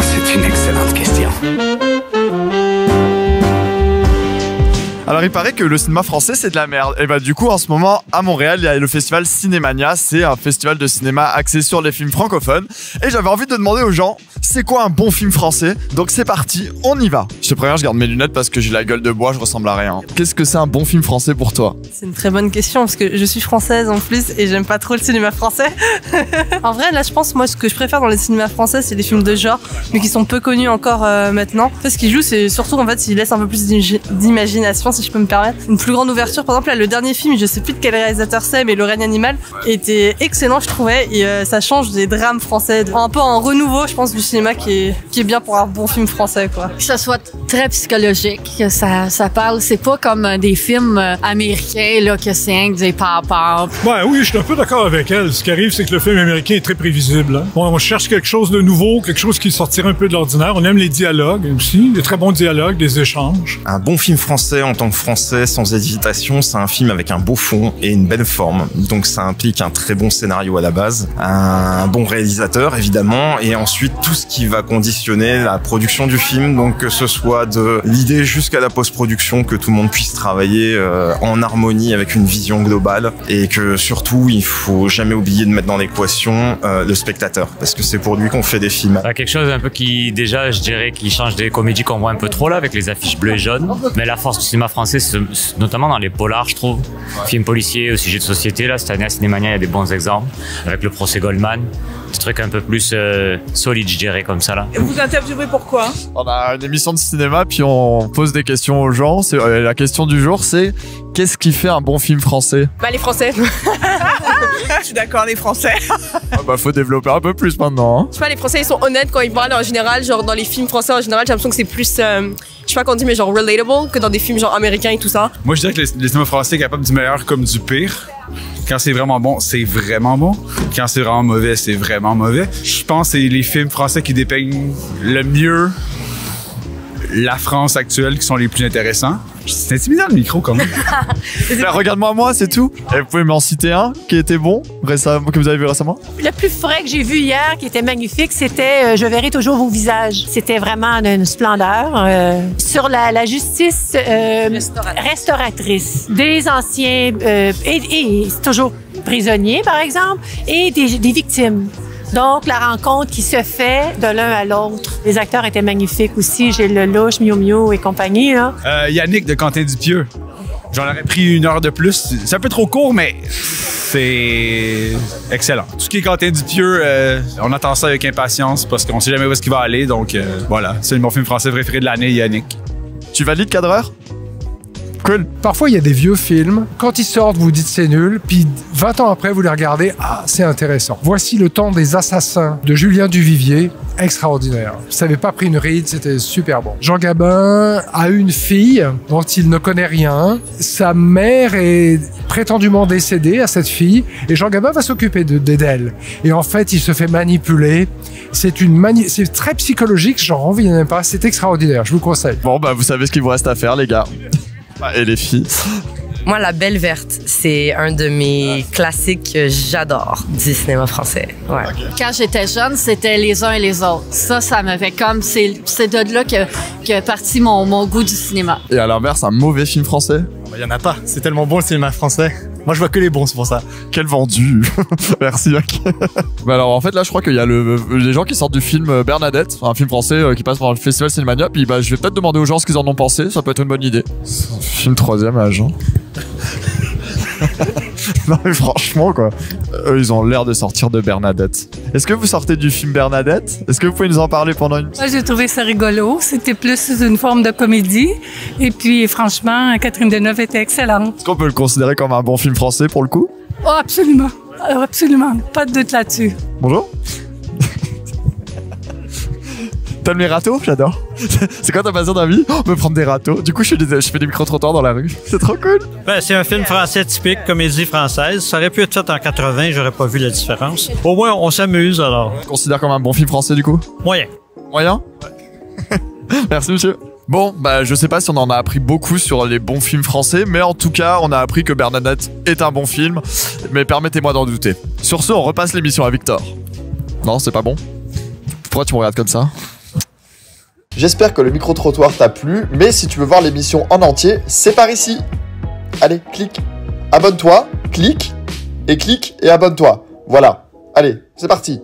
C'est une excellente question. Alors il paraît que le cinéma français c'est de la merde. Et bah du coup en ce moment à Montréal il y a le festival Cinémania, c'est un festival de cinéma axé sur les films francophones. Et j'avais envie de demander aux gens c'est quoi un bon film français. Donc c'est parti, on y va. Je te préviens, je garde mes lunettes parce que j'ai la gueule de bois, je ressemble à rien. Qu'est-ce que c'est un bon film français pour toi? C'est une très bonne question parce que je suis française en plus et j'aime pas trop le cinéma français. En vrai là je pense moi ce que je préfère dans les cinémas français c'est les films de genre mais qui sont peu connus encore maintenant. En fait ce qu'ils jouent c'est surtout en fait ils laissent un peu plus d'imagination si je peux me permettre. Une plus grande ouverture, par exemple là le dernier film, je sais plus de quel réalisateur c'est mais Le règne animal était excellent je trouvais et ça change des drames français. Un peu un renouveau je pense du cinéma qui est bien pour un bon film français quoi. Que ça soit très psychologique, que ça parle, c'est pas comme des films américains là que c'est un des papas. Ouais, oui, je suis un peu d'accord avec elle. Ce qui arrive, c'est que le film américain est très prévisible. Hein. On cherche quelque chose de nouveau, quelque chose qui sortirait un peu de l'ordinaire. On aime les dialogues aussi, des très bons dialogues, des échanges. Un bon film français en tant que français, sans hésitation, c'est un film avec un beau fond et une belle forme. Donc ça implique un très bon scénario à la base, un bon réalisateur évidemment, et ensuite tout ce qui va conditionner la production du film, donc que ce soit de l'idée jusqu'à la post-production, que tout le monde puisse travailler en harmonie avec une vision globale, et que surtout il faut jamais oublier de mettre dans l'équation le spectateur, parce que c'est pour lui qu'on fait des films. Quelque chose un peu qui déjà je dirais qui change des comédies qu'on voit un peu trop là avec les affiches bleues et jaunes, mais la force du cinéma français notamment dans les polars je trouve, films policiers au sujet de société là cette année à Cinémania il y a des bons exemples avec le procès Goldman, des trucs un peu plus solides je dirais comme ça là. Et vous interviewez pourquoi? On a une émission de cinéma puis on pose des questions aux gens. La question du jour c'est qu'est-ce qui fait un bon film français? Bah les Français. Je suis d'accord, les Français. Faut développer un peu plus maintenant. Hein. Je sais pas, les Français ils sont honnêtes quand ils parlent en général, genre dans les films français en général j'ai l'impression que c'est plus, je sais pas qu'on dit mais genre relatable que dans des films genre américains et tout ça. Moi je dirais que le cinéma français est capable du meilleur comme du pire. Quand c'est vraiment bon, c'est vraiment bon. Quand c'est vraiment mauvais, c'est vraiment mauvais. Je pense que c'est les films français qui dépeignent le mieux la France actuelle qui sont les plus intéressants. C'est intimidant le micro quand même. Regarde-moi moi, c'est tout. Et vous pouvez m'en citer un qui était bon récemment, que vous avez vu récemment? Le plus frais que j'ai vu hier, qui était magnifique, c'était Je verrai toujours vos visages. C'était vraiment d'une splendeur. Sur la justice restauratrice des anciens et toujours prisonniers, par exemple, et des victimes. Donc, la rencontre qui se fait de l'un à l'autre. Les acteurs étaient magnifiques aussi. Gilles Lelouch, Miu Miu et compagnie. Là. Yannick de Quentin Dupieux. J'en aurais pris 1 heure de plus. C'est un peu trop court, mais c'est excellent. Tout ce qui est Quentin Dupieux, on attend ça avec impatience parce qu'on sait jamais où est-ce qu'il va aller. Donc, voilà. C'est mon film français préféré de l'année, Yannick. Tu valides, cadreur? Cool. Parfois, il y a des vieux films. Quand ils sortent, vous dites c'est nul. Puis 20 ans après, vous les regardez. Ah, c'est intéressant. Voici Le temps des assassins de Julien Duvivier. Extraordinaire. Ça n'avait pas pris une ride, c'était super bon. Jean Gabin a une fille dont il ne connaît rien. Sa mère est prétendument décédée à cette fille. Et Jean Gabin va s'occuper d'elle. Et en fait, il se fait manipuler. C'est très psychologique, j'en reviens pas. C'est extraordinaire, je vous conseille. Bon, vous savez ce qu'il vous reste à faire, les gars. Et les filles. Moi, La Belle Verte, c'est un de mes classiques que j'adore du cinéma français. Ouais. Okay. Quand j'étais jeune, c'était Les uns et les autres. Ça m'avait comme... C'est de là que parti mon goût du cinéma. Et à l'inverse, un mauvais film français? Il y en a pas. C'est tellement bon le cinéma français. Moi, je vois que les bons, c'est pour ça. Quel vendu. Merci, mec. Alors, en fait, là, je crois qu'il y a les gens qui sortent du film Bernadette, un film français qui passe par le festival Cinémania. Puis, je vais peut-être demander aux gens ce qu'ils en ont pensé. Ça peut être une bonne idée. C'est un film 3e âge. Hein. Non, mais franchement, quoi. Eux, ils ont l'air de sortir de Bernadette. Est-ce que vous sortez du film Bernadette? Est-ce que vous pouvez nous en parler pendant une... Moi, j'ai trouvé ça rigolo. C'était plus une forme de comédie. Et puis, franchement, Catherine Deneuve était excellente. Est-ce qu'on peut le considérer comme un bon film français, pour le coup? Oh, absolument. Absolument. Pas de doute là-dessus. Bonjour. T'aimes les râteaux? J'adore. C'est quoi ta passion dans la vie? Me prendre des râteaux. Du coup, je fais des micro-trottoirs dans la rue. C'est trop cool. C'est un film français typique, comédie française. Ça aurait pu être fait en 80, j'aurais pas vu la différence. Au moins, on s'amuse, alors. Tu considères comme un bon film français, du coup? Moyen. Moyen? Ouais. Merci, monsieur. Bon, je sais pas si on en a appris beaucoup sur les bons films français, mais en tout cas, on a appris que Bernadette est un bon film. Mais permettez-moi d'en douter. Sur ce, on repasse l'émission à Victor. Non, c'est pas bon? Pourquoi tu me regardes comme ça? J'espère que le micro-trottoir t'a plu, mais si tu veux voir l'émission en entier, c'est par ici. Allez, clique. Abonne-toi, clique et abonne-toi. Voilà. Allez, c'est parti.